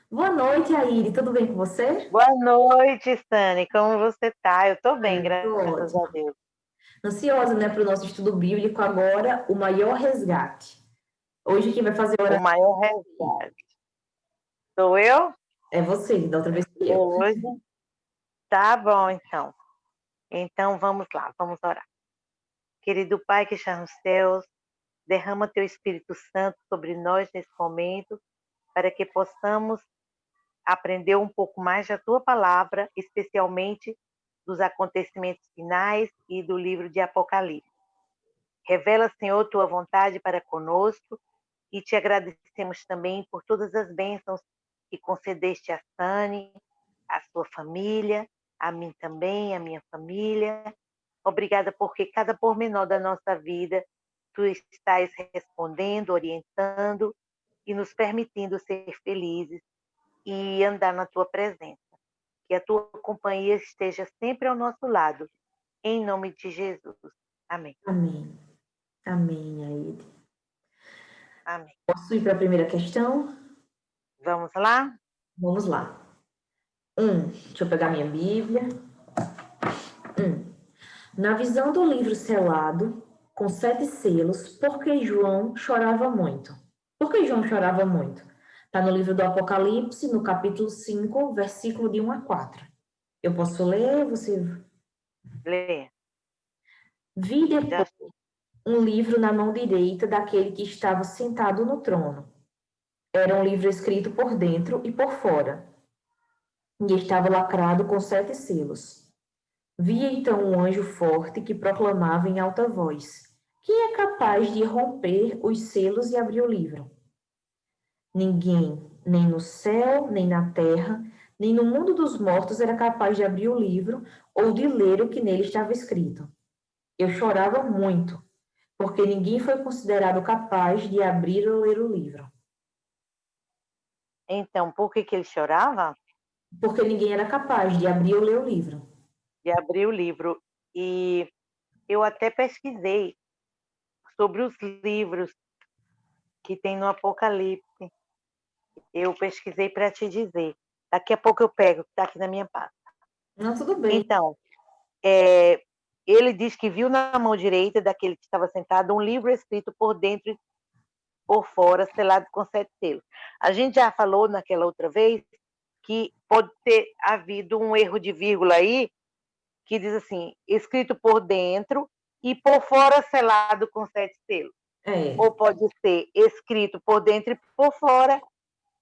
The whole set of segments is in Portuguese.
Boa noite, Aire. Tudo bem com você? Boa noite, Stane. Como você tá? Eu tô bem, Tô graças a ótima. Deus. Ansiosa, né, para o nosso estudo bíblico agora, o maior resgate. Hoje quem vai fazer a O oração maior resgate. Sou eu? é você, da outra vez fui eu. Hoje? Tá bom, então. Então vamos lá, vamos orar. Querido Pai que está nos céus, derrama teu Espírito Santo sobre nós nesse momento, para que possamos aprender um pouco mais da tua palavra, especialmente dos acontecimentos finais e do livro de Apocalipse. Revela, Senhor, tua vontade para conosco e te agradecemos também por todas as bênçãos que concedeste a Sani, a sua família, a mim também, a minha família. Obrigada porque cada pormenor da nossa vida tu estás respondendo, orientando e nos permitindo ser felizes e andar na tua presença. Que a tua companhia esteja sempre ao nosso lado. Em nome de Jesus. Amém. Amém. Amém, Aire. Amém. Posso ir para a primeira questão? Vamos lá? Vamos lá. Deixa eu pegar minha Bíblia. Na visão do livro selado, com 7 selos, por que João chorava muito? Por que João chorava muito? Está no livro do Apocalipse, no capítulo 5, versículo de 1 a 4. Eu posso ler, você... Lê. Vi Já. depois um livro na mão direita daquele que estava sentado no trono. Era um livro escrito por dentro e por fora, e estava lacrado com 7 selos. Vi então um anjo forte que proclamava em alta voz: Quem é capaz de romper os selos e abrir o livro? Ninguém, nem no céu, nem na terra, nem no mundo dos mortos era capaz de abrir o livro ou de ler o que nele estava escrito. Eu chorava muito, porque ninguém foi considerado capaz de abrir ou ler o livro. Então, por que que ele chorava? Porque ninguém era capaz de abrir ou ler o livro. De abrir o livro. E eu até pesquisei sobre os livros que tem no Apocalipse. Eu pesquisei para te dizer. Daqui a pouco eu pego, que está aqui na minha pasta. Não, tudo bem. Então, é, ele diz que viu na mão direita daquele que estava sentado um livro escrito por dentro e por fora, selado com 7 selos. A gente já falou naquela outra vez que pode ter havido um erro de vírgula aí, que diz assim, escrito por dentro e por fora selado com 7 selos. É, Ou pode ser escrito por dentro e por fora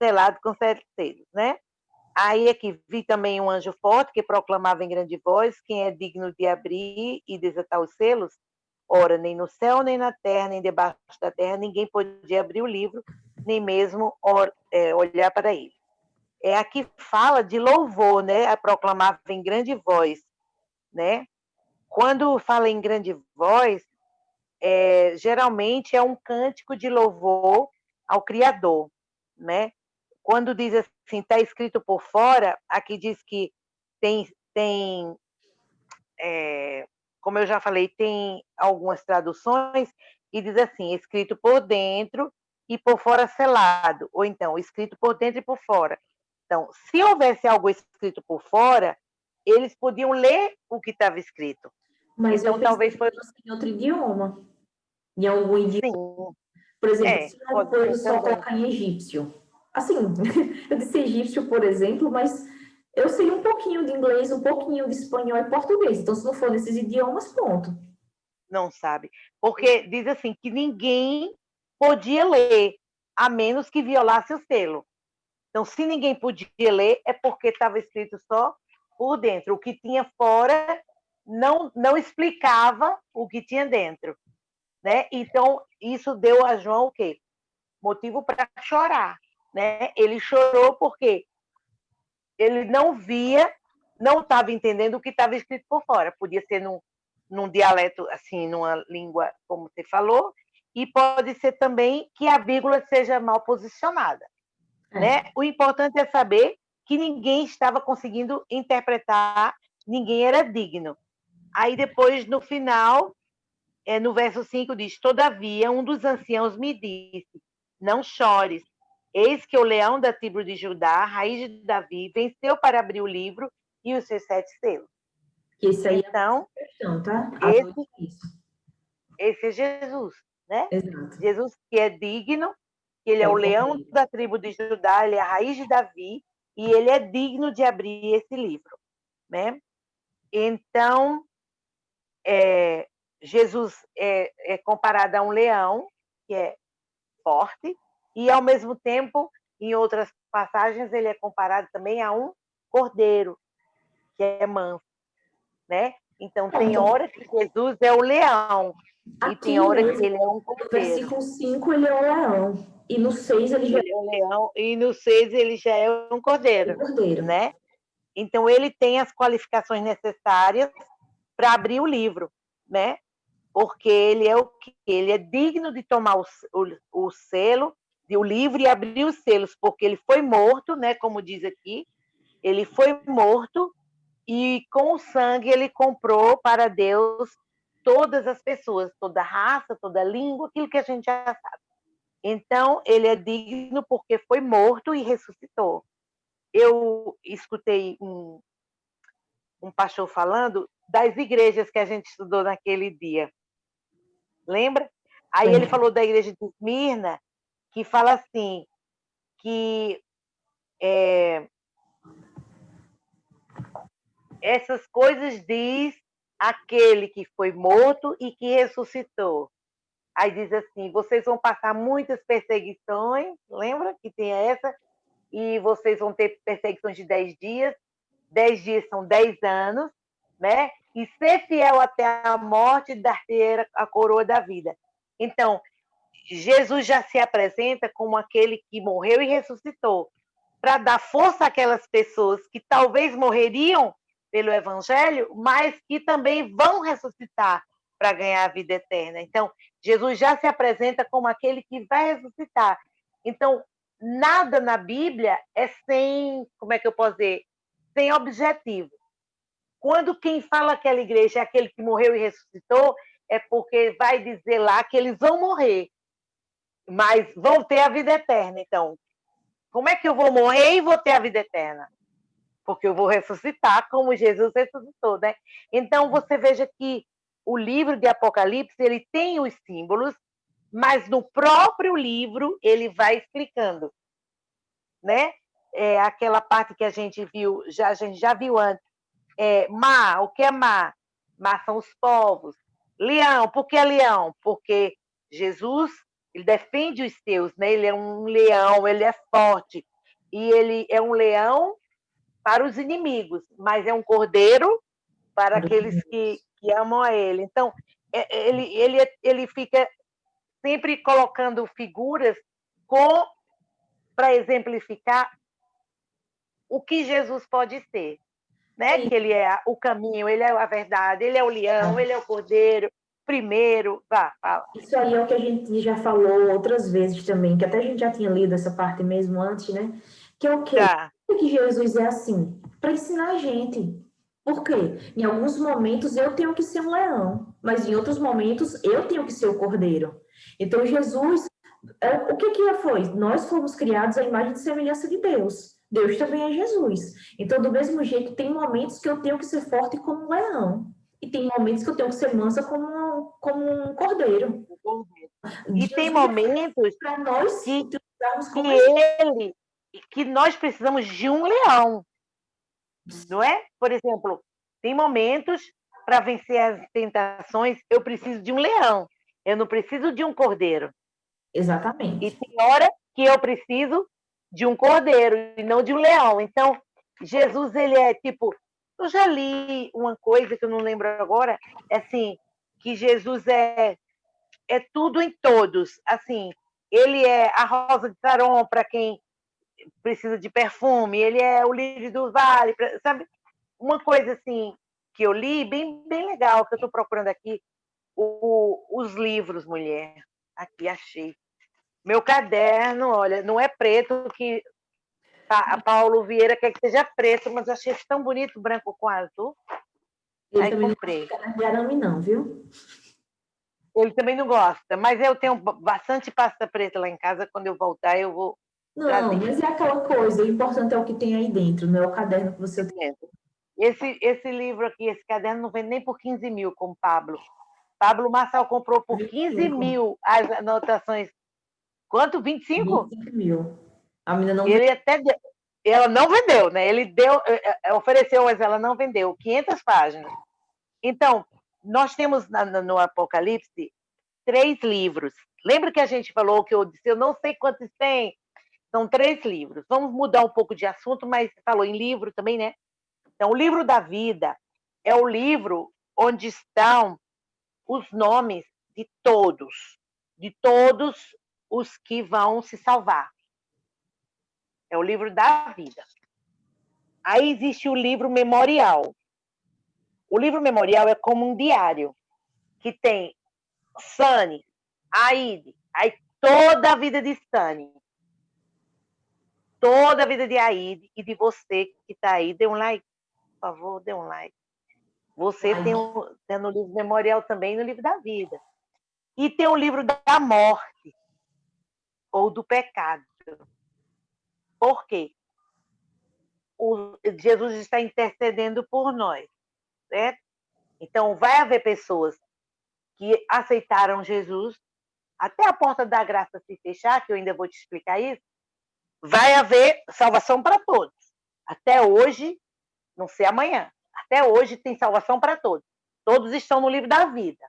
selado com 7 selos, né? Aí aqui vi também um anjo forte que proclamava em grande voz quem é digno de abrir e desatar os selos. Ora, nem no céu, nem na terra, nem debaixo da terra, ninguém podia abrir o livro, nem mesmo olhar para ele. Aqui fala de louvor, né? A proclamava em grande voz, né? Quando fala em grande voz, geralmente é um cântico de louvor ao Criador, né? Quando diz assim, está escrito por fora, aqui diz que tem como eu já falei, tem algumas traduções e diz assim, escrito por dentro e por fora selado, ou então escrito por dentro e por fora. Então, se houvesse algo escrito por fora, eles podiam ler o que estava escrito. mas eu Então, pensei talvez que foi. fosse em outro idioma. Em algum idioma. Sim, Por exemplo, se não pode for ser só também. colocar em egípcio. Assim, eu disse egípcio, por exemplo, mas eu sei um pouquinho de inglês, um pouquinho de espanhol e português. Então, se não for nesses idiomas, ponto. Não sabe. Porque diz assim que ninguém podia ler, a menos que violasse o selo. Então, se ninguém podia ler, é porque estava escrito só por dentro. O que tinha fora não explicava o que tinha dentro, né? Então, isso deu a João o quê? Motivo para chorar, né? Ele chorou porque ele não via, não estava entendendo o que estava escrito por fora. Podia ser num dialeto, assim, numa língua, como você falou, e pode ser também que a vírgula seja mal posicionada, É. né? O importante é saber que ninguém estava conseguindo interpretar, ninguém era digno. Aí depois, no final, no verso 5 diz, todavia, um dos anciãos me disse, não chores. Eis que o leão da tribo de Judá, raiz de Davi, venceu para abrir o livro e os seus 7 selos. Isso aí é Então, a questão, tá? As esse, 8 é isso. esse é Jesus, né? Exato. Jesus que é digno, que ele É é o o leão cordeiro. da tribo de Judá, ele é a raiz de Davi, e ele é digno de abrir esse livro, né? Então, Jesus é comparado a um leão, que é forte, e ao mesmo tempo, em outras passagens, ele é comparado também a um cordeiro, que é manso, né? Então, tem Pronto. hora que Jesus é o leão, e tem Aqui hora que mesmo, ele é um no cordeiro. versículo 5 ele é o leão. E no 6 ele já Ele é um leão, e no 6 ele já é um é o cordeiro, cordeiro. né? Então, ele tem as qualificações necessárias para abrir o livro, né? Porque ele é o que? Ele é digno de tomar o selo, de o livro e abrir os selos, porque ele foi morto, né? Como diz aqui, ele foi morto e com o sangue ele comprou para Deus todas as pessoas, toda raça, toda língua, aquilo que a gente já sabe. Então, ele é digno porque foi morto e ressuscitou. Eu escutei um pastor falando das igrejas que a gente estudou naquele dia. Lembra? Aí ele Lembra? falou da igreja de Esmirna, que fala assim, que essas coisas diz aquele que foi morto e que ressuscitou. Aí diz assim, vocês vão passar muitas perseguições, lembra que tem essa? E vocês vão ter perseguições de 10 dias, 10 dias são 10 anos, né? E ser fiel até a morte, dar-te a coroa da vida. Então, Jesus já se apresenta como aquele que morreu e ressuscitou, para dar força àquelas pessoas que talvez morreriam pelo Evangelho, mas que também vão ressuscitar para ganhar a vida eterna. Então, Jesus já se apresenta como aquele que vai ressuscitar. Então, nada na Bíblia é sem, como é que eu posso dizer, sem objetivo. Quando quem fala aquela igreja é aquele que morreu e ressuscitou, é porque vai dizer lá que eles vão morrer, mas vão ter a vida eterna. Então, como é que eu vou morrer e vou ter a vida eterna? Porque eu vou ressuscitar como Jesus ressuscitou, né? Então, você veja que o livro de Apocalipse, ele tem os símbolos, mas no próprio livro ele vai explicando, né? Aquela parte que a gente viu, a gente já viu antes. Mar, o que é mar? Mar são os povos. Leão, por que leão? Porque Jesus, ele defende os seus, né? Ele é um leão, ele é forte. E ele é um leão para os inimigos, mas é um cordeiro para aqueles que amam a ele. Então, ele fica sempre colocando figuras para exemplificar o que Jesus pode ser, né? É Que ele é o caminho, ele é a verdade, ele é o leão, ele é o cordeiro, primeiro. Vá, fala. isso aí é o que a gente já falou outras vezes também, que até a gente já tinha lido essa parte mesmo antes, né? Que é o quê? Já. Por que Jesus é assim? Para ensinar a gente. Por quê? Em alguns momentos eu tenho que ser um leão, mas em outros momentos eu tenho que ser o cordeiro. Então Jesus, o que que foi? Nós fomos criados à imagem e semelhança de Deus. Deus também é Jesus. Então, do mesmo jeito, tem momentos que eu tenho que ser forte como um leão. E tem momentos que eu tenho que ser mansa como um cordeiro. E tem Jesus momentos para nós que, utilizarmos que como exemplo. ele, que nós precisamos de um leão, não é? Por exemplo, tem momentos para vencer as tentações, eu preciso de um leão, eu não preciso de um cordeiro. E Exatamente. tem hora que eu preciso de um cordeiro e não de um leão. Então, Jesus, ele é tipo. Eu já li uma coisa que eu não lembro agora, é assim, que Jesus é tudo em todos. Assim, ele é a rosa de Saron para quem precisa de perfume, ele é o lírio do vale, sabe? Uma coisa assim que eu li, bem, bem legal, que eu estou procurando aqui, os livros, mulher. Aqui, achei. Meu caderno, olha, não é preto, que a Paulo Vieira quer que seja preto, mas eu achei tão bonito branco com azul. Ele Aí também não gosta de comprei. caderno de arame, não, viu? Ele também não gosta, mas eu tenho bastante pasta preta lá em casa. Quando eu voltar, eu vou Não, trazer. mas é aquela coisa, o importante é o que tem aí dentro, não é o caderno que você tem. Esse livro aqui, esse caderno, não vende nem por 15 mil, como Pablo. Pablo Marçal comprou por 15 25, mil as anotações. Quanto? 25? 25 mil. A menina não Ele até deu. Ela não vendeu, né? Ele deu, ofereceu, mas ela não vendeu. 500 páginas. Então, nós temos no Apocalipse 3 livros. Lembra que a gente falou que eu disse, eu não sei quantos tem? São 3 livros. Vamos mudar um pouco de assunto, mas falou em livro também, né? Então, o livro da vida é o livro onde estão os nomes de todos os que vão se salvar. É o livro da vida. Aí existe o livro memorial. O livro memorial é como um diário, que tem Sani, Aide, aí toda a vida de Sani, toda a vida de Aide e de você que está aí. Dê um like, por favor, dê um like. Você tem, like. tem no livro memorial também, no livro da vida. E tem o livro da morte, ou do pecado. Por quê? Jesus está intercedendo por nós, certo? Então, vai haver pessoas que aceitaram Jesus, até a porta da graça se fechar, que eu ainda vou te explicar isso, vai haver salvação para todos. Até hoje, não sei amanhã, até hoje tem salvação para todos. Todos estão no livro da vida.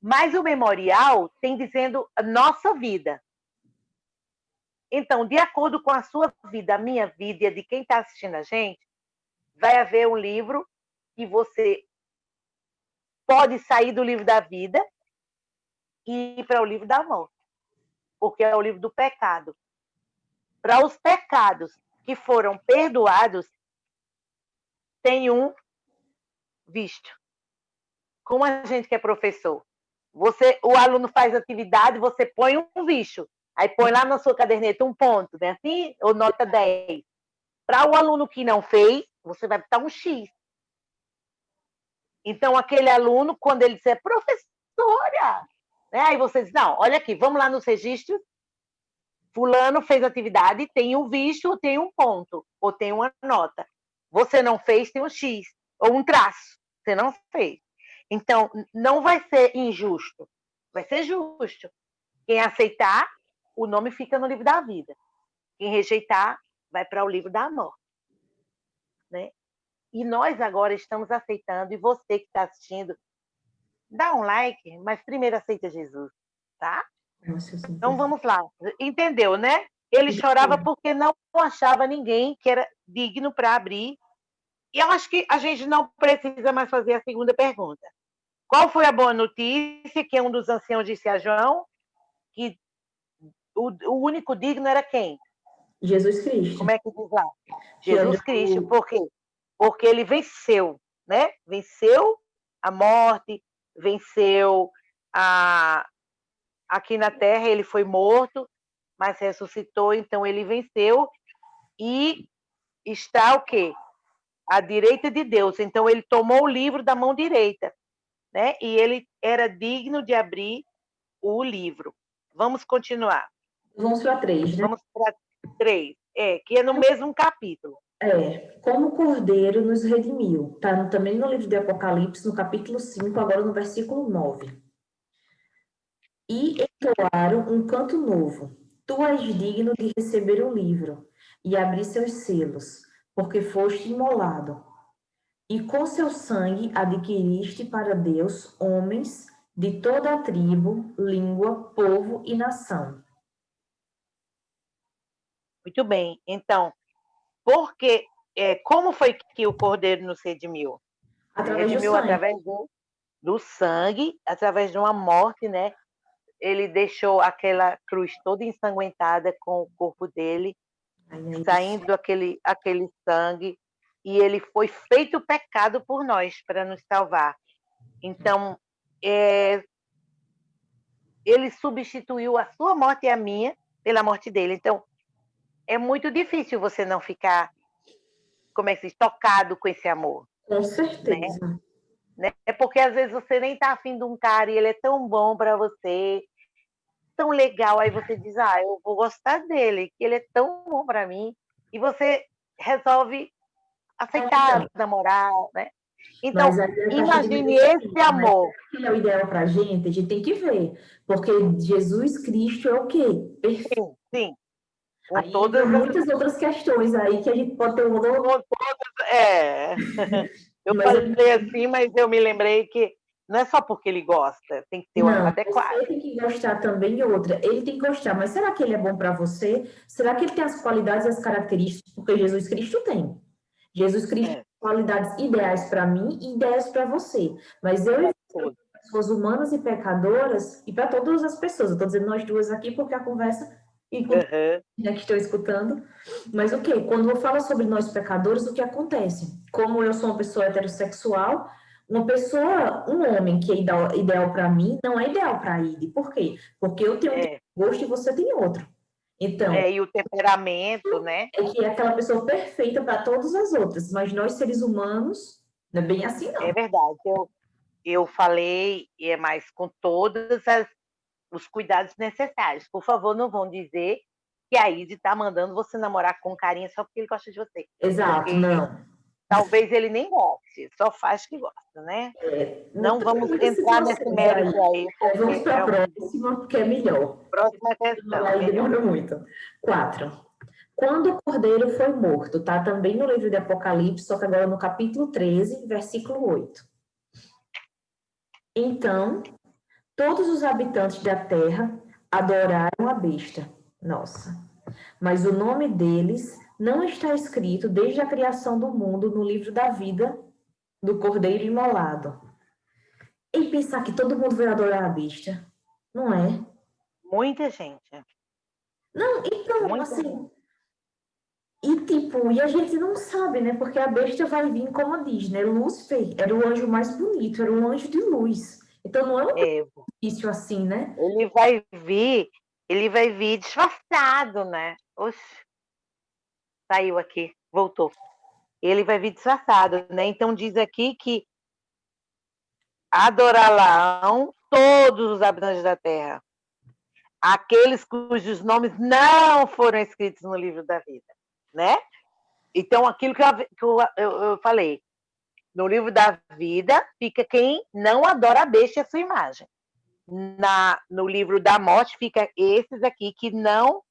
Mas o memorial tem dizendo a nossa vida. Então, de acordo com a sua vida, a minha vida e a de quem está assistindo a gente, vai haver um livro que você pode sair do livro da vida e ir para o livro da morte, porque é o livro do pecado. Para os pecados que foram perdoados, tem um visto. Como a gente que é professor, o aluno faz atividade, você põe um visto. Aí põe lá na sua caderneta um ponto, né? Assim, ou nota 10. Para o aluno que não fez, você vai botar um X. Então, aquele aluno, quando ele disser, professora, né? Aí você diz, não, olha aqui, vamos lá nos registros, fulano fez atividade, tem um visto, tem um ponto, ou tem uma nota. Você não fez, tem um X, ou um traço, você não fez. Então, não vai ser injusto, vai ser justo. Quem aceitar, o nome fica no livro da vida. Quem rejeitar, vai para o livro da morte. Né? E nós agora estamos aceitando, e você que está assistindo, dá um like, mas primeiro aceita Jesus, tá? Nossa, eu Então sempre... vamos lá. Entendeu, né? Ele chorava porque não achava ninguém que era digno para abrir. E eu acho que a gente não precisa mais fazer a segunda pergunta. Qual foi a boa notícia que um dos anciãos disse a João? Que o único digno era quem? Jesus Cristo, Como é que diz lá? que era Jesus Cristo. o... Por quê? Porque ele venceu, né? Venceu a morte, venceu a... aqui na terra, ele foi morto, mas ressuscitou, então ele venceu e está o quê? À direita de Deus. Então ele tomou o livro da mão direita, né? E ele era digno de abrir o livro. Vamos continuar. Vamos para 3, né? Vamos para 3, que é no mesmo capítulo. Como o Cordeiro nos redimiu. Está também no livro de Apocalipse, no capítulo 5, agora no versículo 9. E entoaram um canto novo. Tu és digno de receber o livro e abrir seus selos, porque foste imolado. E com seu sangue adquiriste para Deus homens de toda a tribo, língua, povo e nação. Muito bem. Então, porque como foi que o Cordeiro nos redimiu? Ele Através do redimiu sangue. através do sangue, através de uma morte, né? Ele deixou aquela cruz toda ensanguentada com o corpo dele, Aí é isso. saindo aquele sangue, e ele foi feito pecado por nós para nos salvar. Então, ele substituiu a sua morte e a minha pela morte dele. Então, é muito difícil você não ficar, como é que se diz, tocado com esse amor, Com né? certeza. É porque às vezes você nem está afim de um cara e ele é tão bom para você, tão legal. Aí você diz, eu vou gostar dele, que ele é tão bom para mim. E você resolve aceitar, Então, namorar, né? Então, mas aí a partir do imagine momento assim, esse mas amor. será que ele é o ideal para a gente tem que ver, porque Jesus Cristo é o quê? Perfeito. Sim, sim, com Aí entra todas as... muitas outras questões aí que a gente pode ter um outro, com todas eu mas falei assim, mas eu me lembrei que não é só porque ele gosta, tem que ter o não, adequado. você tem que gostar também e outra. Ele tem que gostar, mas será que ele é bom para você? Será que ele tem as qualidades e as características? Porque Jesus Cristo tem. Jesus Cristo tem É, qualidades ideais para mim e ideais para você. Mas eu e para você, todos. pessoas humanas e pecadoras, e para todas as pessoas, eu estou dizendo nós duas aqui porque a conversa, e com Uhum. né, que estou escutando, mas o que? Quando eu falo sobre nós pecadores, o que acontece? Como eu sou uma pessoa heterossexual, uma pessoa, um homem que é ideal para mim, não é ideal para ele. Por quê? Porque eu tenho um tipo É, de gosto e você tem outro. Então, e o temperamento, né? é que é aquela pessoa perfeita para todas as outras, mas nós seres humanos, não é bem assim, É não. verdade. Eu falei, e é mais com todos os cuidados necessários. Por favor, não vão dizer que a Izzy está mandando você namorar com carinha só porque ele gosta de você. Exato, Porque não. talvez ele nem goste, só faz que gosta, né? Não Tem vamos muitas entrar nesse situações aí. mérito aí, Vamos porque para a realmente próxima, porque é melhor. próxima questão Lá é e melhor. demora muito. 4. Quando o cordeiro foi morto, tá também no livro de Apocalipse, só que agora no capítulo 13, versículo 8. Então, todos os habitantes da terra adoraram a besta. Nossa. Mas o nome deles não está escrito desde a criação do mundo no livro da vida do cordeiro imolado. E pensar que todo mundo vai adorar a besta, não é? Muita gente, Não, então, muita gente. assim, e tipo, e a gente não sabe, né? Porque a besta vai vir, como diz, né? Lúcifer era o anjo mais bonito, era um anjo de luz. Então não é um É, benefício assim, né? ele vai vir disfarçado, né? Oxe, saiu aqui, voltou. Ele vai vir disfarçado, né? Então diz aqui que adorá-lo todos os habitantes da terra, aqueles cujos nomes não foram escritos no livro da vida, né? Então, aquilo que eu falei, no livro da vida fica quem não adora a besta e a sua imagem. No livro da morte fica esses aqui que não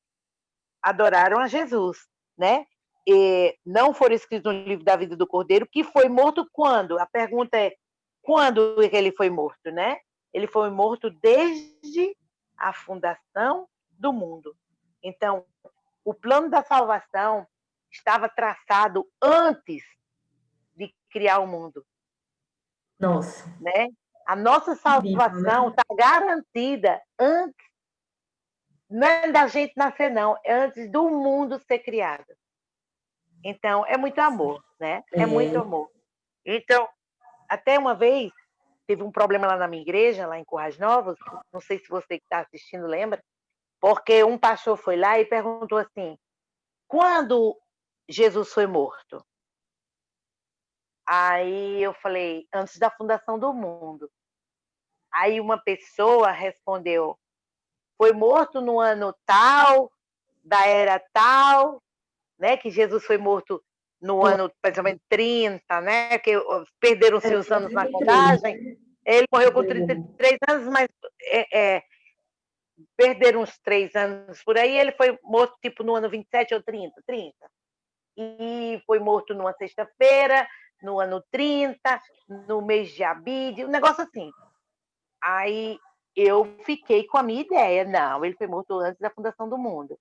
adoraram a Jesus, né? E não foram escritos no livro da vida do Cordeiro, que foi morto quando? A pergunta é, quando ele foi morto, né? Ele foi morto desde a fundação do mundo. Então, o plano da salvação estava traçado antes de criar o mundo, Nossa, né? A nossa vivo, né? salvação está garantida antes, não é da gente nascer, não, é antes do mundo ser criado. Então, é muito amor, né? É muito É, amor. Então, até uma vez, teve um problema lá na minha igreja, lá em Currais Novos, não sei se você que está assistindo lembra, porque um pastor foi lá e perguntou assim, quando Jesus foi morto? Aí eu falei, antes da fundação do mundo. Aí uma pessoa respondeu, foi morto no ano tal, da era tal, né? Que Jesus foi morto no ano, praticamente 30, né? Que perderam-se os com anos na 33, contagem. né? Ele morreu com 33 anos, mas perderam uns 3 anos por aí. Ele foi morto tipo no ano 27 ou 30, 30. E foi morto numa sexta-feira, no ano 30, no mês de Abide, um negócio assim. Aí eu fiquei com a minha ideia. Não, ele foi morto antes da fundação do mundo.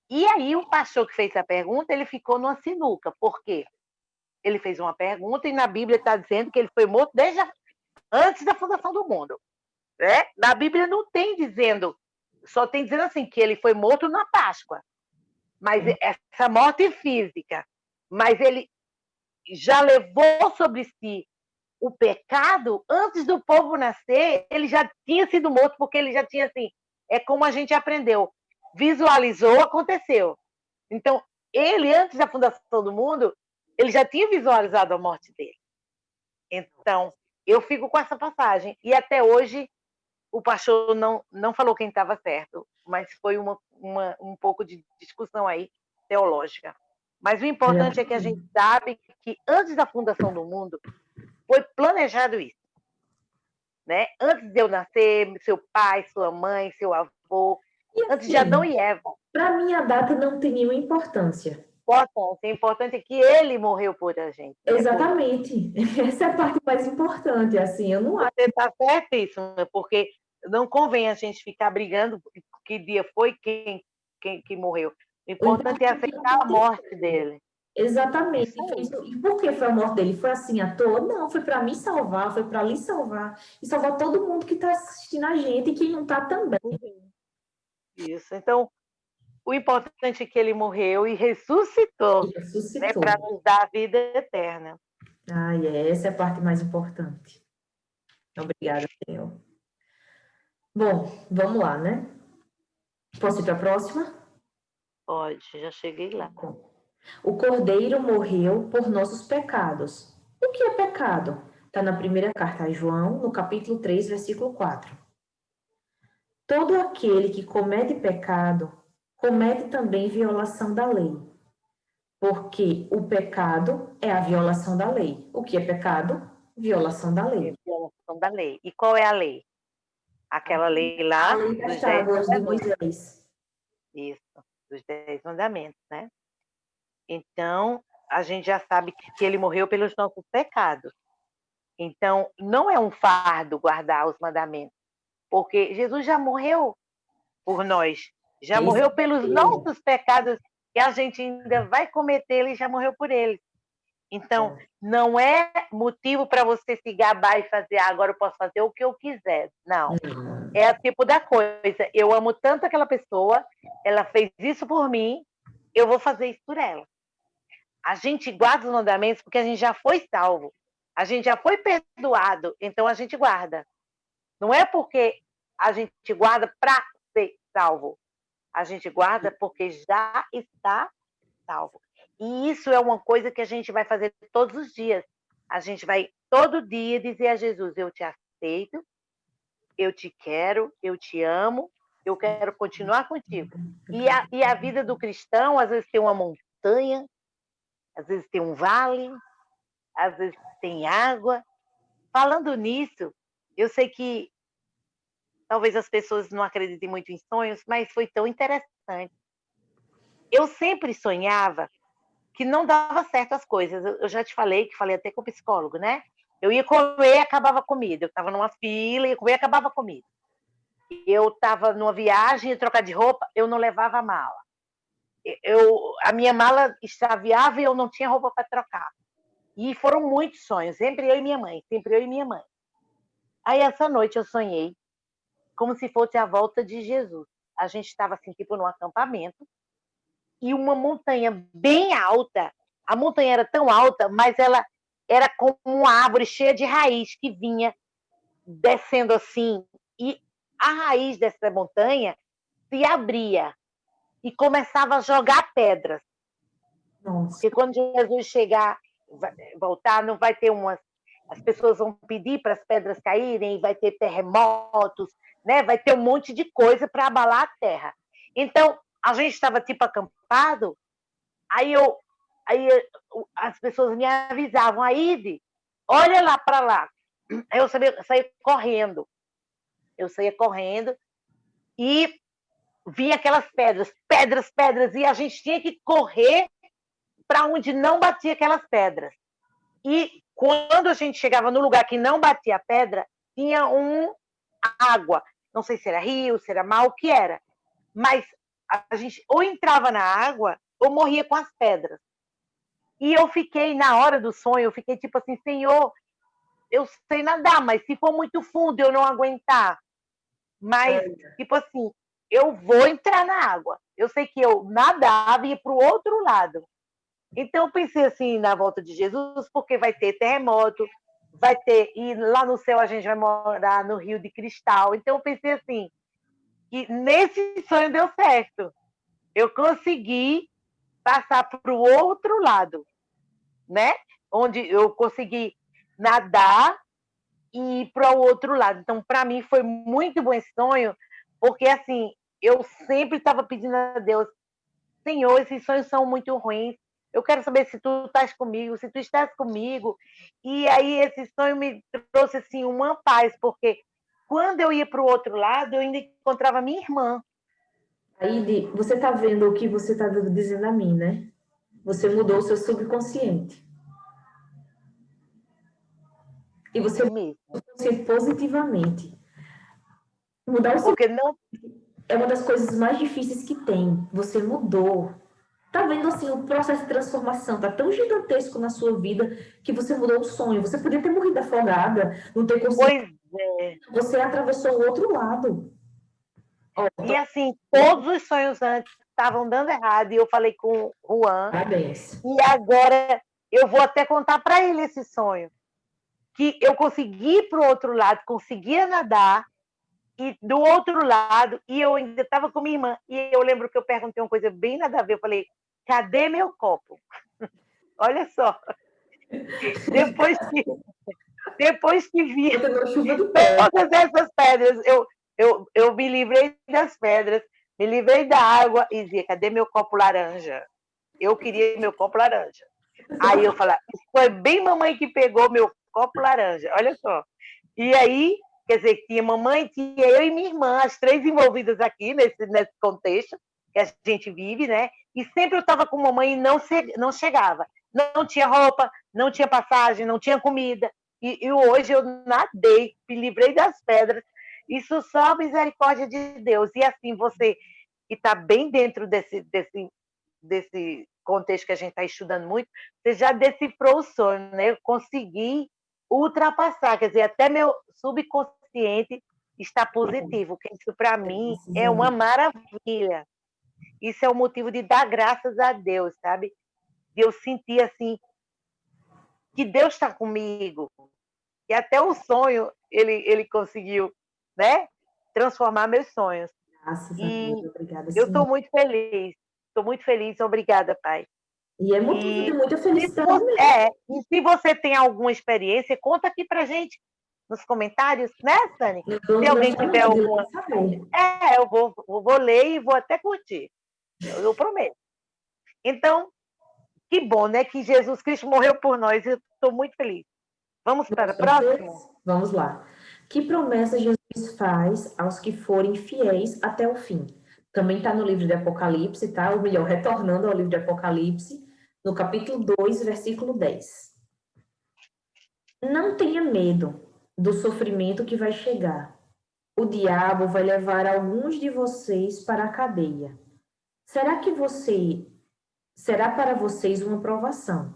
E aí o pastor que fez a pergunta, ele ficou numa sinuca. Por quê? Ele fez uma pergunta e na Bíblia está dizendo que ele foi morto desde antes da fundação do mundo. Né? Na Bíblia não tem dizendo, só tem dizendo assim, que ele foi morto na Páscoa. Mas essa morte física. Mas ele já levou sobre si o pecado antes do povo nascer, ele já tinha sido morto, porque ele já tinha assim, é como a gente aprendeu, visualizou, aconteceu. Então, ele, antes da fundação do mundo, ele já tinha visualizado a morte dele. Então, eu fico com essa passagem. E até hoje, o pastor não falou quem estava certo, mas foi um pouco de discussão aí teológica. Mas o importante é que a gente sabe que antes da fundação do mundo foi planejado isso, né? Antes de eu nascer, seu pai, sua mãe, seu avô, E antes de assim, Adão e Eva. para mim a data não tem nenhuma importância. O importante é que ele morreu por a gente, né? Exatamente. Essa é a parte mais importante, assim, eu não acho. Você está certíssimo, porque não convém a gente ficar brigando que dia foi quem que morreu. O importante é aceitar a morte dele. Exatamente. Isso aí. E por que foi a morte dele? Foi assim à toa? Não, foi para me salvar, foi para lhe salvar. E salvar todo mundo que está assistindo a gente e quem não está também. Isso. Então, o importante é que ele morreu e ressuscitou, E né, ressuscitou. para nos dar a vida eterna. Ai, essa é a parte mais importante. Obrigada, Senhor. Bom, vamos lá, né? Posso ir para a próxima? Pode, já cheguei lá. O Cordeiro morreu por nossos pecados. O que é pecado? Está na primeira carta a João, no capítulo 3, versículo 4. Todo aquele que comete pecado, comete também violação da lei. Porque o pecado é a violação da lei. O que é pecado? Violação da lei. Violação da lei. E qual é a lei? Aquela lei lá A lei das dos 10 tábuas de mandamentos. Moisés. Isso, dos 10 mandamentos, né? Então, a gente já sabe que ele morreu pelos nossos pecados. Então, não é um fardo guardar os mandamentos, porque Jesus já morreu por nós, já morreu pelos nossos pecados, e a gente ainda vai cometer, ele já morreu por eles. Então, não é motivo para você se gabar e fazer, agora eu posso fazer o que eu quiser. Não. É o tipo da coisa. Eu amo tanto aquela pessoa, ela fez isso por mim, eu vou fazer isso por ela. A gente guarda os mandamentos porque a gente já foi salvo. A gente já foi perdoado, então a gente guarda. Não é porque a gente guarda para ser salvo. A gente guarda porque já está salvo. E isso é uma coisa que a gente vai fazer todos os dias. A gente vai todo dia dizer a Jesus: eu te aceito, eu te quero, eu te amo, eu quero continuar contigo. E a vida do cristão, às vezes tem uma montanha, às vezes tem um vale, às vezes tem água. Falando nisso, eu sei que talvez as pessoas não acreditem muito em sonhos, mas foi tão interessante. Eu sempre sonhava que não dava certo as coisas. Eu já te falei, que falei até com o psicólogo, né? Eu ia comer e acabava a comida. Eu estava numa fila, ia comer e acabava a comida. Eu estava numa viagem, ia trocar de roupa, eu não levava a mala. A minha mala extraviava e eu não tinha roupa para trocar. E foram muitos sonhos, sempre eu e minha mãe, sempre eu e minha mãe. Aí essa noite eu sonhei como se fosse a volta de Jesus. A gente estava assim, tipo num acampamento, e uma montanha bem alta. A montanha era tão alta, mas ela era como uma árvore cheia de raiz que vinha descendo assim. E a raiz dessa montanha se abria e começava a jogar pedras. Nossa. Porque quando Jesus chegar, voltar, não vai ter umas. As pessoas vão pedir para as pedras caírem, vai ter terremotos, né? Vai ter um monte de coisa para abalar a terra. Então, a gente estava tipo acampado, aí as pessoas me avisavam, Aide, olha lá para lá. Eu saía correndo. Eu saía correndo e via aquelas pedras, e a gente tinha que correr para onde não batia aquelas pedras. E quando a gente chegava no lugar que não batia a pedra, tinha água. Não sei se era rio, se era mar, o que era. Mas a gente ou entrava na água ou morria com as pedras. E eu fiquei, na hora do sonho, eu fiquei tipo assim, Senhor, eu sei nadar, mas se for muito fundo eu não aguentar. Mas, tipo assim, eu vou entrar na água. Eu sei que eu nadava e ia para o outro lado. Então, eu pensei assim na volta de Jesus, porque vai ter terremoto, vai ter, e lá no céu a gente vai morar no Rio de Cristal. Então, eu pensei assim, que nesse sonho deu certo. Eu consegui passar para o outro lado, né? Onde eu consegui nadar ir para o outro lado. Então, para mim, foi muito bom esse sonho, porque, assim, eu sempre estava pedindo a Deus, Senhor, esses sonhos são muito ruins, eu quero saber se tu estás comigo, se tu estás comigo. E aí esse sonho me trouxe, assim, uma paz, porque quando eu ia para o outro lado, eu ainda encontrava minha irmã. Aí você está vendo o que você está dizendo a mim, né? Você mudou o seu subconsciente. E você É mudou mesmo. o subconsciente positivamente. Mudar o Porque não. é uma das coisas mais difíceis que tem. Você mudou. Tá vendo assim, o processo de transformação tá tão gigantesco na sua vida que você mudou o sonho. Você podia ter morrido afogada, não ter conseguido. Pois é. Você atravessou o outro lado. Ó, E assim, todos os sonhos antes estavam dando errado, e eu falei com o Juan, parabéns. e agora eu vou até contar para ele esse sonho. Que eu consegui ir para o outro lado, conseguia nadar, e do outro lado, e eu ainda estava com minha irmã, e eu lembro que eu perguntei uma coisa bem nada a ver, eu falei, cadê meu copo? Olha só, depois que, depois que vi Você deu chuva de pedra. todas essas pedras, eu me livrei das pedras, me livrei da água, e dizia, cadê meu copo laranja? Eu queria meu copo laranja. Aí eu falei, foi bem mamãe que pegou meu copo laranja, olha só. E aí, quer dizer, tinha mamãe, tinha eu e minha irmã, as três envolvidas aqui nesse contexto que a gente vive, né? E sempre eu estava com mamãe e não chegava. Não tinha roupa, não tinha passagem, não tinha comida. E hoje eu nadei, me livrei das pedras. Isso só a misericórdia de Deus. E assim, você que está bem dentro desse contexto que a gente está estudando muito, você já decifrou o sonho, né? Eu consegui ultrapassar, quer dizer, até meu subconsciente está positivo, que isso para mim é uma maravilha. Isso é o motivo de dar graças a Deus, sabe? De eu sentir assim que Deus está comigo, e até o sonho ele conseguiu, né? Transformar meus sonhos. Graças a E Deus, obrigada, eu Senhor. estou muito feliz, obrigada, Pai. E é motivo de E muita se felicidade você, mesmo. e se você tem alguma experiência, conta aqui pra gente nos comentários, né, Sani? Se Eu alguém tiver gostaria de alguma. saber. Eu vou ler e vou até curtir. Eu prometo. Então, que bom, né? Que Jesus Cristo morreu por nós. Eu estou muito feliz. Vamos para o próximo? Vamos lá. Que promessa Jesus faz aos que forem fiéis até o fim? Também está no livro de Apocalipse, tá? Ou melhor, retornando ao livro de Apocalipse, no capítulo 2, versículo 10. Não tenha medo do sofrimento que vai chegar. O diabo vai levar alguns de vocês para a cadeia. Será para vocês uma provação?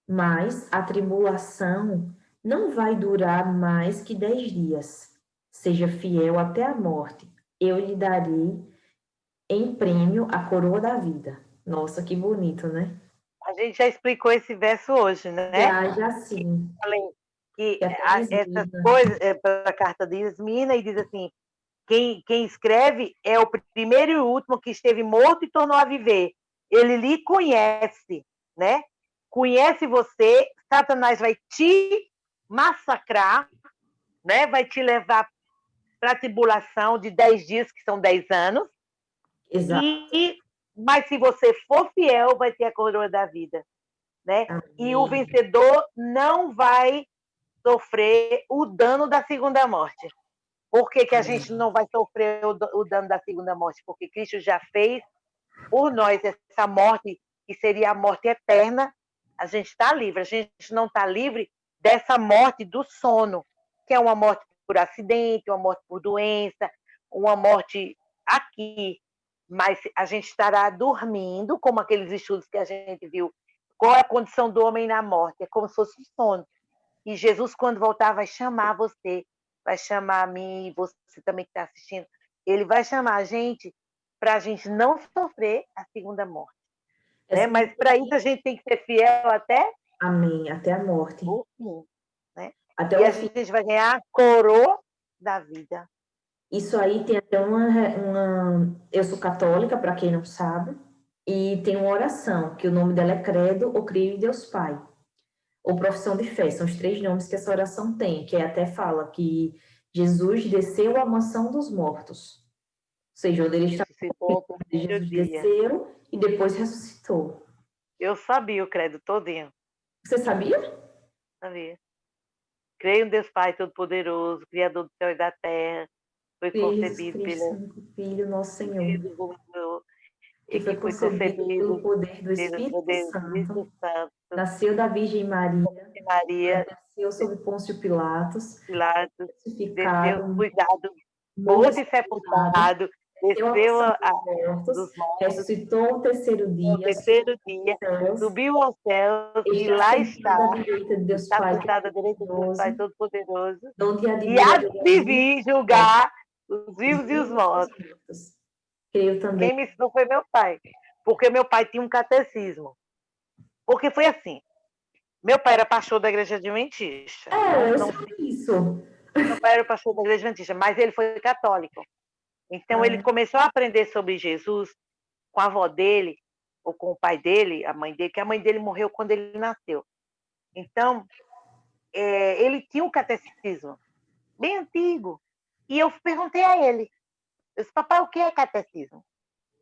Mas a tribulação não vai durar mais que 10 dias. Seja fiel até a morte. Eu lhe darei em prêmio a coroa da vida. Nossa, que bonito, né? A gente já explicou esse verso hoje, né? Já sim. Falei que Que até essas Esmina. coisas, para a carta de Esmina, e diz assim: quem escreve é o primeiro e o último que esteve morto e tornou a viver. Ele lhe conhece, né? Conhece você, Satanás vai te massacrar, né? Vai te levar para a tribulação de 10 dias, que são 10 anos, Exato. mas se você for fiel, vai ter a coroa da vida, né? E o Amém. vencedor não vai sofrer o dano da segunda morte. Por que, que a gente Amém. não vai sofrer o dano da segunda morte? Porque Cristo já fez por nós essa morte, que seria a morte eterna. A gente está livre. A gente não está livre dessa morte do sono, que é uma morte por acidente, uma morte por doença, uma morte aqui. Mas a gente estará dormindo, como aqueles estudos que a gente viu. Qual é a condição do homem na morte? É como se fosse um sono. E Jesus, quando voltar, vai chamar você, vai chamar a mim, e você também que está assistindo. Ele vai chamar a gente para a gente não sofrer a segunda morte. Né? Essa... Mas para isso a gente tem que ser fiel até Amém. Até a morte. o fim. Né? Até E o a fim. gente vai ganhar a coroa da vida. Isso aí tem até uma... Eu sou católica, para quem não sabe, e tem uma oração, que o nome dela é Credo ou Creio em Deus Pai. ou profissão de fé. São os 3 nomes que essa oração tem, que até fala que Jesus desceu à mansão dos mortos. Ou seja, onde ele estava, Ressuscitou no terceiro Jesus dia. desceu e depois ressuscitou. Eu sabia o credo todinho. Você sabia? Sabia. Creio em Deus Pai Todo-Poderoso, Criador do céu e da terra. Foi Jesus concebido Cristo, pelo único Filho, nosso Senhor, Filho do Governador que e foi que foi concebido pelo concebido poder do pelo Espírito poder do Santo, Espírito Santo, nasceu da Virgem Maria, de Maria, padeceu sob Pôncio Pilatos, Pilatos, desceu, crucificado, cuidado, morto morto e e sepultado, sepultado, desceu à desceu mansão a dos mortos, dos mortos, ressuscitou ao terceiro no dia, subiu terceiro dia, aos céus, subiu aos céus e está lá sentado à está, direita de Deus está Pai sentado à direita de Deus Pai Todo-Poderoso, Todo-Poderoso, de onde há de e vir a há de julgar vir julgar os os vivos e os vivos e os mortos. mortos. Creio também. Quem me ensinou foi meu pai, porque meu pai tinha um catecismo. Porque foi assim, meu pai era pastor da igreja adventista. Eu sei isso. Meu pai era pastor da igreja adventista, mas ele foi católico. Então ele Ah, começou a aprender sobre Jesus com a avó dele, ou com o pai dele, a mãe dele, que a mãe dele morreu quando ele nasceu. Então, ele tinha um catecismo bem antigo. E eu perguntei a ele, eu disse, papai, o que é catecismo?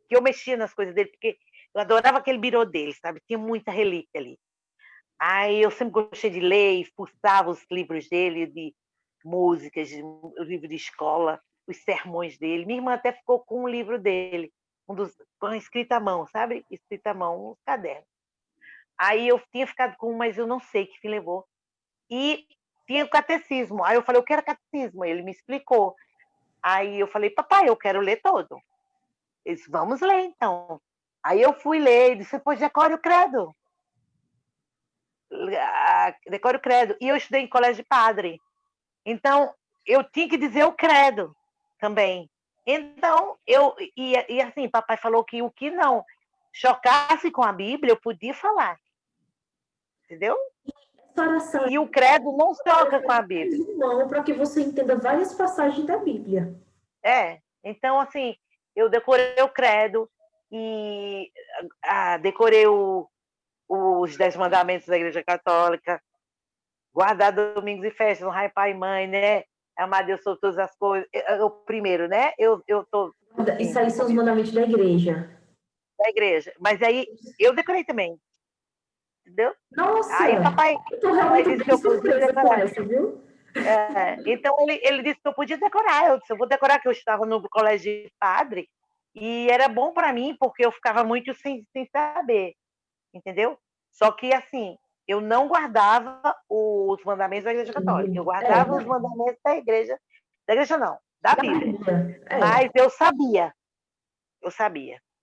Que eu mexia nas coisas dele, porque eu adorava aquele birô dele, sabe? Tinha muita relíquia ali. Aí eu sempre gostei de ler e fuçava os livros dele, de músicas, o livro de escola, os sermões dele. Minha irmã até ficou com um livro dele, com a escrita à mão, sabe? Escrita à mão, um caderno. Aí eu tinha ficado com um, mas eu não sei que fim levou. E tinha o catecismo. Aí eu falei, eu quero catecismo. Ele me explicou. Aí eu falei, papai, eu quero ler todo. Ele disse, vamos ler então. Aí eu fui ler, ele disse, depois decore o credo. Decore o credo. E eu estudei em colégio de padre. Então, eu tinha que dizer o credo também. Então, e assim, papai falou que o que não chocasse com a Bíblia, eu podia falar. Entendeu? essa oração E o credo não choca com a é Bíblia. resumão para que você entenda várias passagens da Bíblia. Então, assim, eu decorei o credo e decorei os 10 mandamentos da Igreja Católica, guardar domingos e festas, honrar pai e mãe, né? Amar Deus sobre todas as coisas. O primeiro, né? Eu tô Isso indo aí no são os começo mandamentos da igreja. da igreja. Mas aí eu decorei também, entendeu? Nossa, Aí eu tô papai realmente disse que bem eu podia surpresa com decorar. essa, viu? Então ele disse que eu podia decorar. Eu disse, eu vou decorar, que eu estava no colégio de padre e era bom para mim porque eu ficava muito sem saber, entendeu? Só que assim, eu não guardava os mandamentos da Igreja Católica, eu guardava os mandamentos da igreja não, da Da Bíblia. Bíblia. Mas eu sabia.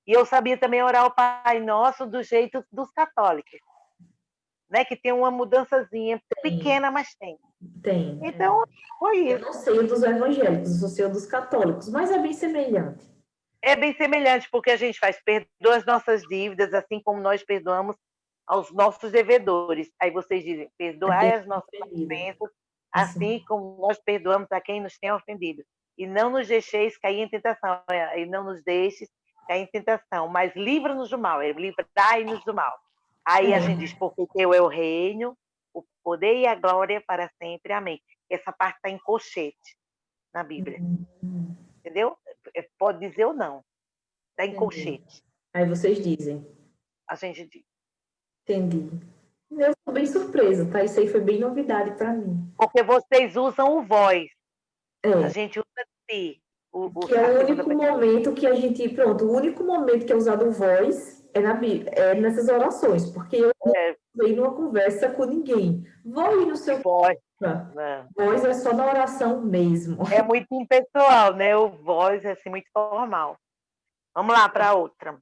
E eu sabia também orar o Pai Nosso do jeito dos católicos, né? Que tem uma mudançazinha Tem, pequena, mas tem. tem. Então, foi Eu isso. não sei o dos evangélicos, eu só sei o dos católicos, mas é bem semelhante. É bem semelhante, porque a gente perdoa as nossas dívidas, assim como nós perdoamos aos nossos devedores. Aí vocês dizem, A quem perdoai as é nossas ofendido. ofensas, Isso. assim como nós perdoamos a quem nos tem ofendido. E não nos deixeis cair em tentação, e não nos deixes cair em tentação, mas livra-nos do mal, livrai-nos do mal. Aí a gente diz, É. porque teu é o reino, o poder e a glória para sempre. Amém. Essa parte está em colchete na Bíblia, entendeu? Pode dizer ou não. Está em Entendi. colchete. Aí vocês dizem. A gente diz. Entendi. Eu tô bem surpresa, tá? Isso aí foi bem novidade para mim. Porque vocês usam o voz. A É, gente usa si, que é a o segunda único pessoa. momento que a gente, pronto, o único momento que é usado voz é na Bíblia, é nessas orações, porque eu não É, usei numa conversa com ninguém. Vou aí no seu voz. canto. Né? Voz é só na oração mesmo. É muito impessoal, né? O voz é assim, muito formal. Vamos lá para outra.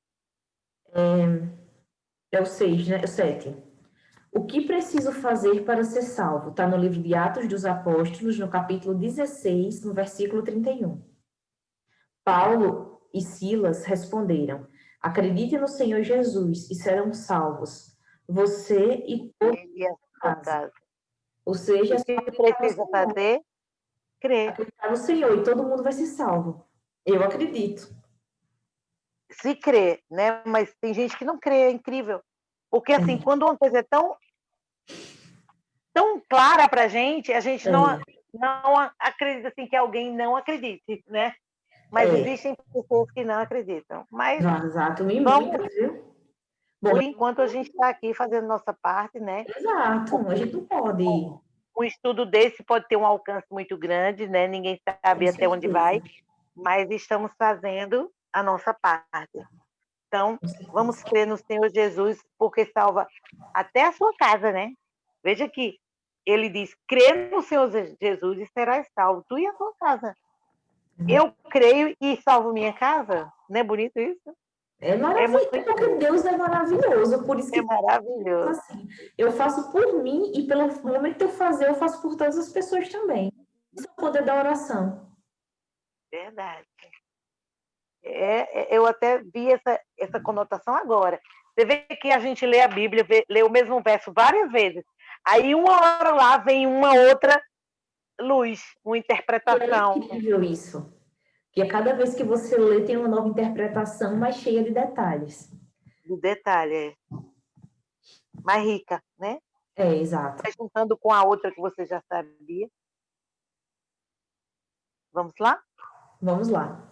É o 6, né? É o 7. O que preciso fazer para ser salvo? Está no livro de Atos dos Apóstolos, no capítulo 16, no versículo 31. Paulo e Silas responderam: Acredite no Senhor Jesus e serão salvos, você e toda E a a sua casa. casa. Ou seja, é O só que acreditar no precisa Senhor. fazer? Crer. Acreditar no Senhor e todo mundo vai ser salvo. Eu acredito. Se crer, né? Mas tem gente que não crê, é incrível. Porque assim, É. quando uma coisa é tão tão clara para a gente não, É, não acredita assim que alguém não acredite, né? Mas é, existem pessoas que não acreditam. Mas exato, e vamos, muitas, viu? Bom, por enquanto a gente está aqui fazendo nossa parte, né? exato, a Porque gente não pode, um estudo desse pode ter um alcance muito grande, né? Ninguém com sabe até onde vai, certeza, mas estamos fazendo a nossa parte. Então, com vamos certeza. crer no Senhor Jesus, porque salva até a sua casa, né? Veja que ele diz: crê no Senhor Jesus e serás salvo, tu e a tua casa. Eu creio e salvo minha casa. Não é bonito isso? É É maravilhoso, muito é porque bom. Deus é maravilhoso, por isso É que maravilhoso. assim, eu faço por mim e pelo momento de eu fazer, eu faço por todas as pessoas também. Isso é o poder da oração. Verdade. Eu até vi essa conotação agora. Você vê que a gente lê a Bíblia, lê o mesmo verso várias vezes. Aí, uma hora lá, vem uma outra luz, uma E é interpretação incrível isso. Porque a cada vez que você lê, tem uma nova interpretação mais cheia de detalhes. do detalhe, mais rica, né? É, exato. Vai juntando com a outra que você já sabia. Vamos lá? Vamos lá.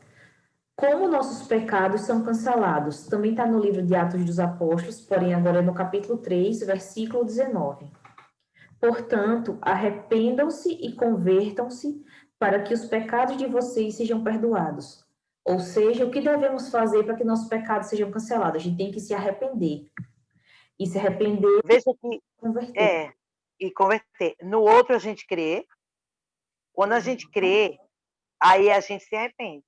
Como nossos pecados são cancelados. Também está no livro de Atos dos Apóstolos, porém agora é no capítulo 3, versículo 19. Portanto, arrependam-se e convertam-se para que os pecados de vocês sejam perdoados. Ou seja, o que devemos fazer para que nossos pecados sejam cancelados? A gente tem que se arrepender. E se arrepender Veja que e converter. é, e converter. No outro a gente crê. Quando a gente crê, aí a gente se arrepende.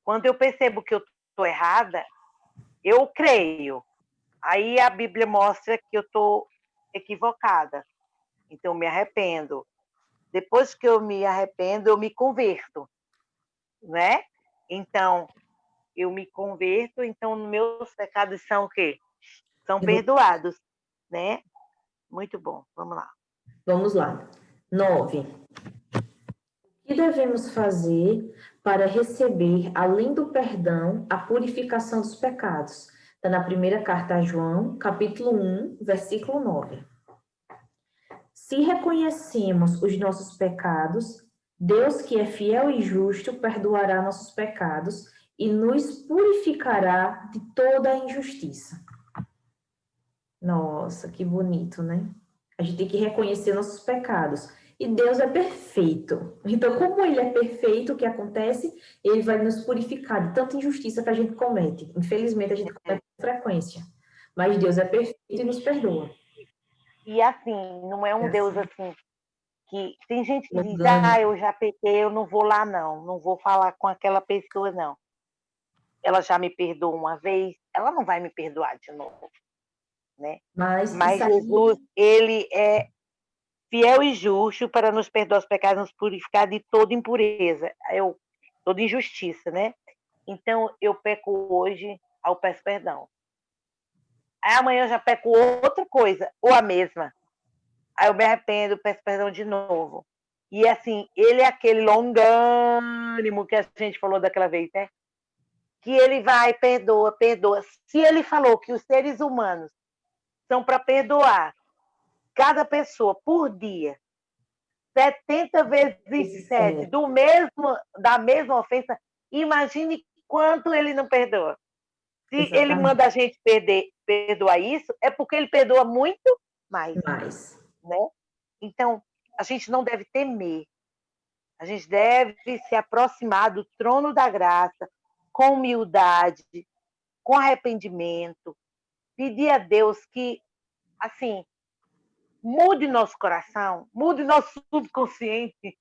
Quando eu percebo que eu estou errada, eu creio. Aí a Bíblia mostra que eu estou equivocada. Então eu me arrependo. Depois que eu me arrependo, eu me converto, né? Então, eu me converto, então meus pecados são o quê? São perdoados, né? Muito bom. Vamos lá. Vamos lá. 9. O que devemos fazer para receber, além do perdão, a purificação dos pecados? Está na primeira carta a João, capítulo 1, versículo 9. Se reconhecemos os nossos pecados, Deus, que é fiel e justo, perdoará nossos pecados e nos purificará de toda a injustiça. Nossa, que bonito, né? A gente tem que reconhecer nossos pecados. E Deus é perfeito. Então, como Ele é perfeito, o que acontece? Ele vai nos purificar de tanta injustiça que a gente comete. Infelizmente, a gente comete com frequência. Mas Deus é perfeito e nos perdoa. E assim, não é É um Deus assim, assim que tem gente que diz: longânimo. "Ah, eu já pequei, eu não vou lá não, não vou falar com aquela pessoa não. Ela já me perdoou uma vez, ela não vai me perdoar de novo", né? Mas Mas isso Jesus, aí, ele é fiel e justo para nos perdoar os pecados, nos purificar de toda impureza, toda injustiça, né? Então, eu peco hoje, aí eu peço perdão. Aí amanhã eu já peco outra coisa, ou a mesma. Aí eu me arrependo, peço perdão de novo. E assim, ele é aquele longânimo que a gente falou daquela vez, né? Que ele vai, perdoa, perdoa. Se ele falou que os seres humanos são para perdoar cada pessoa por dia, 70 vezes esse 7 é, da mesma ofensa, imagine quanto ele não perdoa. Se ele exatamente manda a gente perdoar isso, é porque ele perdoa muito mais, mais. né? Então, a gente não deve temer, a gente deve se aproximar do trono da graça com humildade, com arrependimento, pedir a Deus que, assim, mude nosso coração, mude nosso subconsciente,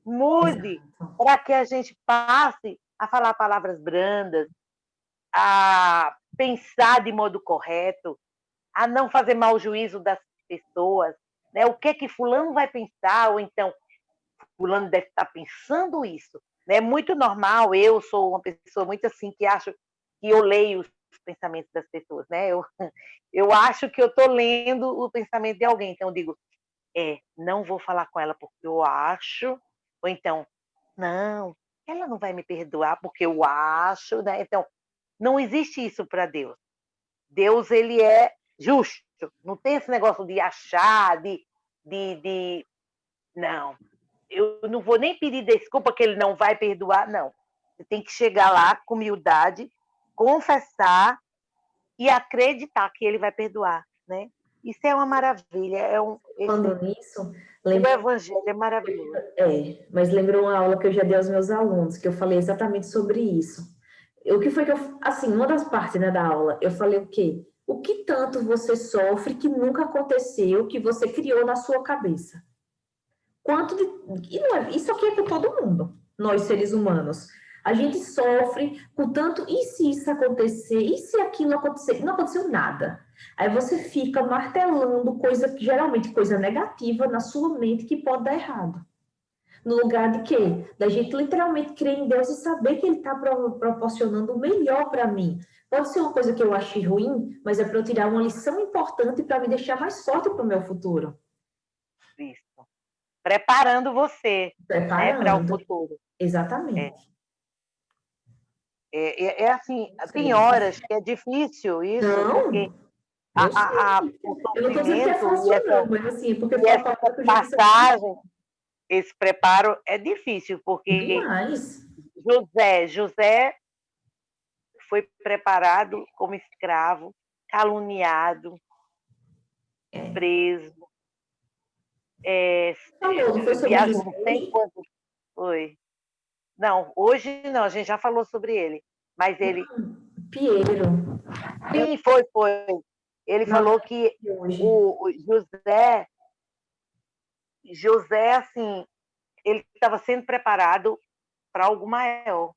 mude Exato. para que a gente passe a falar palavras brandas, a pensar de modo correto, a não fazer mau juízo das pessoas, né? O que é que fulano vai pensar, ou então fulano deve estar pensando isso, né? É muito normal, eu sou uma pessoa muito assim que acho que eu leio os pensamentos das pessoas, né? Eu acho que eu estou lendo o pensamento de alguém, então eu digo, não vou falar com ela porque eu acho, ou então, não, ela não vai me perdoar porque eu acho, né? Então, não existe isso para Deus. Deus, ele é justo. Não tem esse negócio de achar, Não, eu não vou nem pedir desculpa que ele não vai perdoar, não. Você tem que chegar lá com humildade, confessar e acreditar que ele vai perdoar, né? Isso é uma maravilha, Falando nisso, o lembra, evangelho é maravilhoso. mas lembrou uma aula que eu já dei aos meus alunos, que eu falei exatamente sobre isso. O que foi que eu, assim, uma das partes, né, da aula, eu falei o quê? O que tanto você sofre que nunca aconteceu, que você criou na sua cabeça? Quanto de, e não é, isso aqui é com todo mundo, nós seres humanos. A gente sofre com tanto, e se isso acontecer? E se aquilo acontecer? Não aconteceu nada. Aí você fica martelando coisa, geralmente coisa negativa na sua mente que pode dar errado. No lugar de quê? Da gente literalmente crer em Deus e saber que Ele está proporcionando o melhor para mim. Pode ser uma coisa que eu achei ruim, mas é para eu tirar uma lição importante para me deixar mais forte para o meu futuro. Isso. Preparando você, né, para o futuro. Exatamente. Assim, tem horas que é difícil isso, porque eu sei. o Eu não estou dizendo que é sofrimento fácil, não, mas assim, porque e foi uma essa palavra que eu já disse passagem, esse preparo é difícil, porque demais. José foi preparado como escravo, caluniado, preso, Falou, não foi sobre viajou José não sei hoje? quanto foi. Não, hoje não, a gente já falou sobre ele, mas ele... Piero. Sim, foi. Ele Não, falou que hoje. o José, assim, ele estava sendo preparado para algo maior.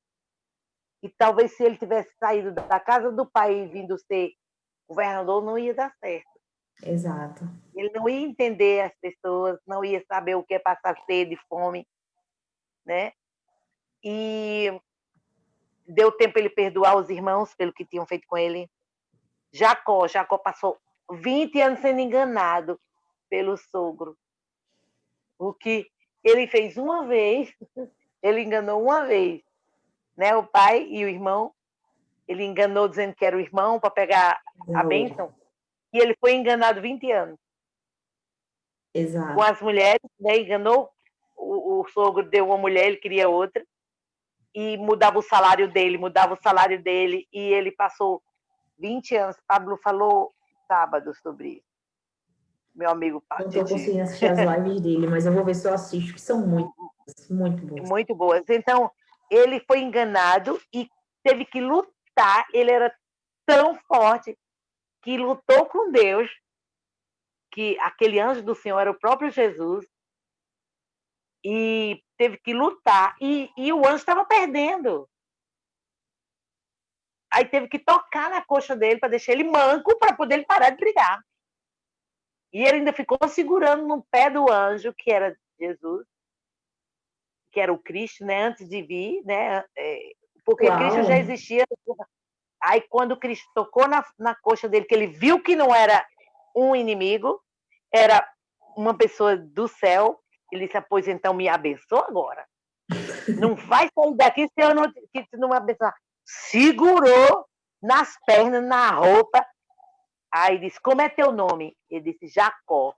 E talvez se ele tivesse saído da casa do pai e vindo ser governador, não ia dar certo. Exato. Ele não ia entender as pessoas, não ia saber o que é passar sede, fome, né? E deu tempo ele perdoar os irmãos pelo que tinham feito com ele. Jacó passou 20 anos sendo enganado pelo sogro. O que ele fez uma vez, ele enganou uma vez, né? O pai e o irmão, ele enganou dizendo que era o irmão para pegar a bênção, e ele foi enganado 20 anos. Exato. Com as mulheres, né? Enganou, o sogro deu uma mulher, ele queria outra, e mudava o salário dele, e ele passou 20 anos. Pablo falou sábado sobre isso. Meu amigo Não estou Titi. conseguindo assistir as lives dele, mas eu vou ver se eu assisto, que são muito boas. Muito boas. Então, ele foi enganado e teve que lutar. Ele era tão forte que lutou com Deus, que aquele anjo do Senhor era o próprio Jesus, e teve que lutar. E o anjo estava perdendo. Aí teve que tocar na coxa dele para deixar ele manco, para poder ele parar de brigar. E ele ainda ficou segurando no pé do anjo, que era Jesus, que era o Cristo, né, antes de vir, né, porque Uau. Cristo já existia. Aí, quando Cristo tocou na coxa dele, que ele viu que não era um inimigo, era uma pessoa do céu, ele disse: pois então me abençoa agora. Não vai sair daqui se eu não me abençoar. Segurou nas pernas, na roupa. Aí disse: como é teu nome? Ele disse: Jacó.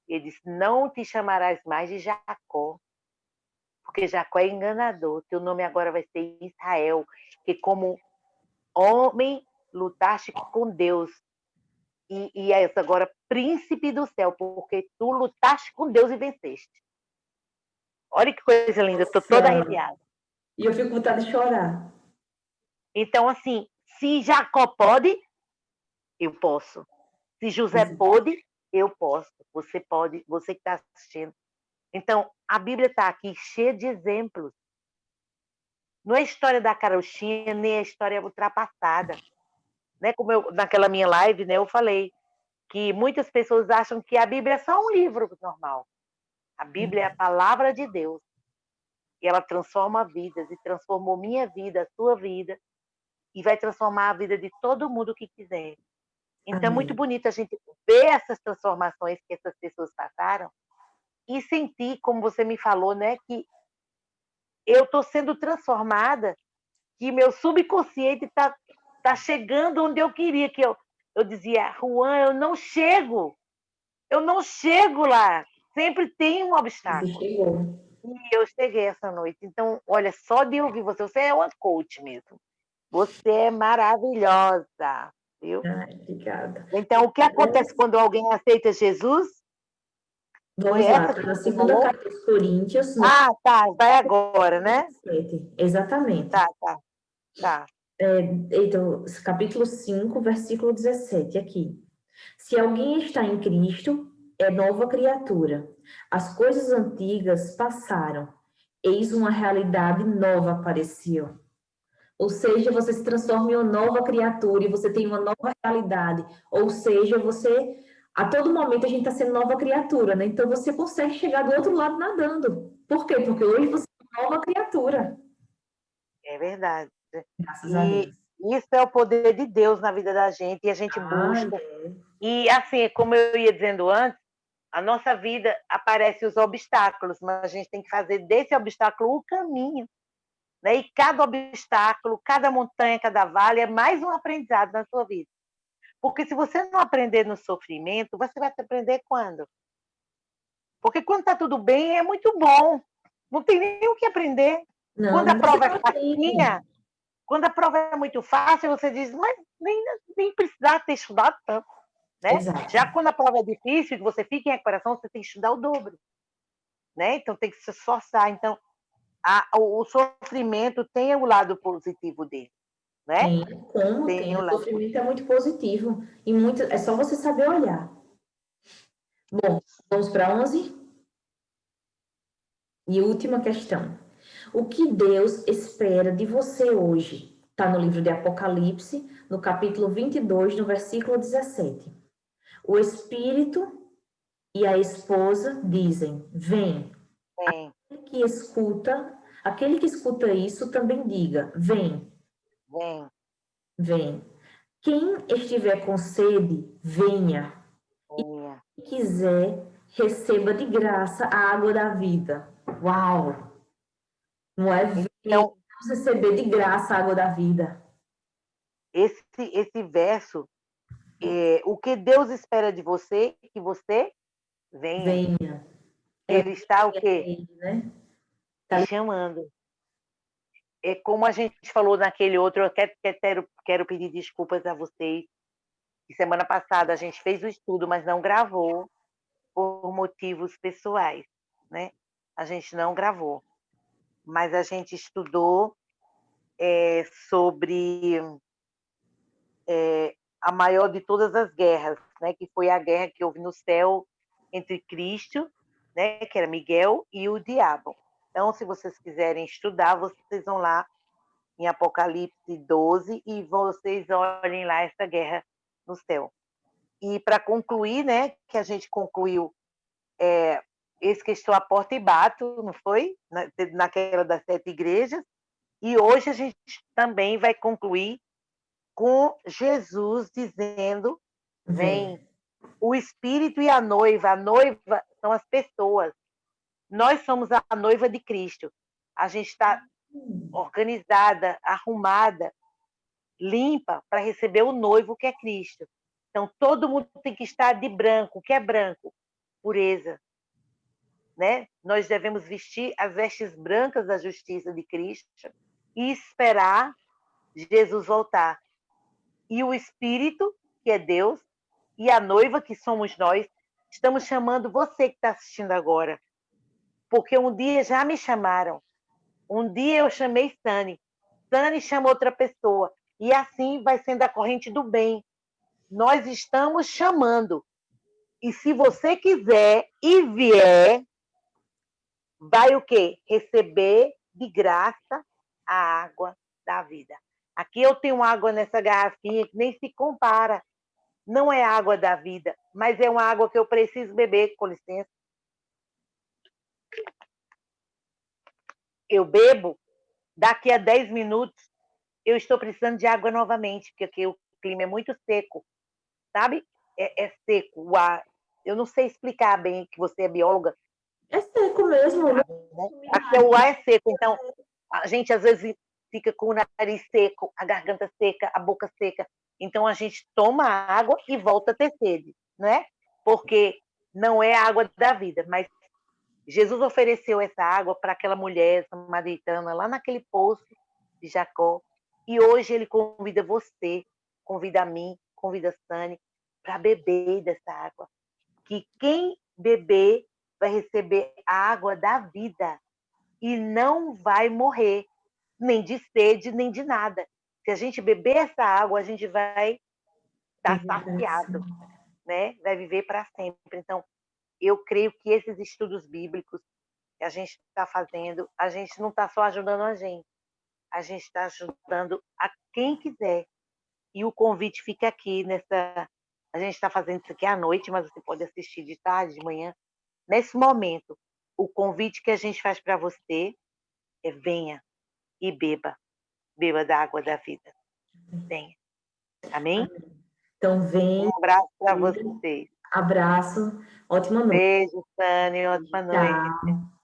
Ele disse: não te chamarás mais de Jacó, porque Jacó é enganador. Teu nome agora vai ser Israel, que como homem lutaste com Deus, e és agora príncipe do céu, porque tu lutaste com Deus e venceste. Olha que coisa linda, estou toda arrepiada. E eu fico com vontade de chorar. Então, assim, se Jacó pode, eu posso. Se José pôde, eu posso. Você pode, você que está assistindo. Então, a Bíblia está aqui cheia de exemplos. Não é a história da carochinha, nem a história ultrapassada. Né? Como naquela minha live, né, eu falei que muitas pessoas acham que a Bíblia é só um livro normal. A Bíblia é a palavra de Deus. E ela transforma vidas, e transformou minha vida, a sua vida, e vai transformar a vida de todo mundo que quiser. Então, é muito bonito a gente ver essas transformações que essas pessoas passaram e sentir, como você me falou, né, que eu estou sendo transformada, que meu subconsciente está chegando onde eu queria, que eu dizia: Juan, eu não chego lá. Sempre tem um Você obstáculo. chegou. E eu cheguei essa noite. Então, olha, só de ouvir você, você é uma coach mesmo. Você é maravilhosa, viu? Ai, obrigada. Então, o que acontece quando alguém aceita Jesus? Foi Vamos lá, essa está que na você segunda falou? carta aos Coríntios, no Ah, tá, vai agora, né? 7. Exatamente. Tá, tá, tá. Então, capítulo 5, versículo 17, aqui. Se alguém está em Cristo, é nova criatura. As coisas antigas passaram, eis uma realidade nova apareceu. Ou seja, você se transforma em uma nova criatura e você tem uma nova realidade. Ou seja, você, a todo momento, a gente está sendo nova criatura, né? Então você consegue chegar do outro lado nadando. Por quê? Porque hoje você é uma nova criatura. É verdade. Graças a E Deus. isso é o poder de Deus na vida da gente, e a gente Ai, busca. E assim, como eu ia dizendo antes, a nossa vida aparece os obstáculos, mas a gente tem que fazer desse obstáculo o caminho, né? E cada obstáculo, cada montanha, cada vale é mais um aprendizado na sua vida. Porque se você não aprender no sofrimento, você vai aprender quando? Porque quando está tudo bem, é muito bom. Não tem nem o que aprender. Quando a não, você prova é não aprende. facinha, quando a prova é muito fácil, você diz, mas nem precisava ter estudado tanto, né? Exato. Já quando a prova é difícil, que você fica em recuperação, você tem que estudar o dobro, né? Então tem que se esforçar. Então, o sofrimento tem o lado positivo dele, né? Tem, como Tem tem. o O lado sofrimento é positivo. muito positivo. E muito, é só você saber olhar. Bom, vamos para 11. E última questão. O que Deus espera de você hoje? Está no livro de Apocalipse, no capítulo 22, no versículo 17. O Espírito e a esposa dizem: Vem. Vem, Aquele que escuta isso também diga: Vem, vem, vem. Quem estiver com sede, venha. venha. Quem quiser, receba de graça a água da vida. Uau! Não é vir, Então, vamos receber de graça a água da vida. esse verso, o que Deus espera de você, que você venha. Venha. É Ele está o quê? ele, né? Te Tá chamando. É como a gente falou naquele outro, eu quero pedir desculpas a vocês, que semana passada a gente fez o estudo, mas não gravou por motivos pessoais, né? A gente não gravou, mas a gente estudou sobre a maior de todas as guerras, né? Que foi a guerra que houve no céu entre Cristo, né? Que era Miguel, e o diabo. Então, se vocês quiserem estudar, vocês vão lá em Apocalipse 12 e vocês olhem lá essa guerra no céu. E para concluir, né? Que a gente concluiu, esse que estou à porta e bato, não foi? Naquela das 7 igrejas. E hoje a gente também vai concluir com Jesus dizendo: Vem. vem. O Espírito e a noiva são as pessoas. Nós somos a noiva de Cristo. A gente está organizada, arrumada, limpa para receber o noivo que é Cristo. Então, todo mundo tem que estar de branco. O que é branco? Pureza. Né? Nós devemos vestir as vestes brancas da justiça de Cristo e esperar Jesus voltar. E o Espírito, que é Deus, e a noiva, que somos nós, estamos chamando você que está assistindo agora. Porque um dia já me chamaram. Um dia eu chamei Sani. Sani chama outra pessoa. E assim vai sendo a corrente do bem. Nós estamos chamando. E se você quiser e vier, vai o quê? Receber de graça a água da vida. Aqui eu tenho água nessa garrafinha que nem se compara. Não é água da vida, mas é uma água que eu preciso beber, com licença. Eu bebo, daqui a 10 minutos eu estou precisando de água novamente, porque aqui o clima é muito seco, sabe? É seco o ar. Eu não sei explicar bem, que você é bióloga, É seco mesmo, não sabe, né? Aqui o ar é seco, então a gente às vezes fica com o nariz seco, a garganta seca, a boca seca. Então a gente toma água e volta a ter sede, né? Porque não é a água da vida, mas Jesus ofereceu essa água para aquela mulher samaritana lá naquele poço de Jacó. E hoje ele convida você, convida a mim, convida a Sani para beber dessa água. Que quem beber vai receber a água da vida e não vai morrer, nem de sede, nem de nada. Se a gente beber essa água, a gente vai estar saciado, né? Vai viver para sempre. Então, eu creio que esses estudos bíblicos que a gente está fazendo, a gente não está só ajudando a gente está ajudando a quem quiser. E o convite fica aqui nessa. A gente está fazendo isso aqui à noite, mas você pode assistir de tarde, de manhã. Nesse momento, o convite que a gente faz para você é: venha e beba. Beba da água da vida. Venha. Amém? Então, Um vem, abraço para vocês. abraço, ótima noite. Beijo, Sani. Ótima noite. Tchau.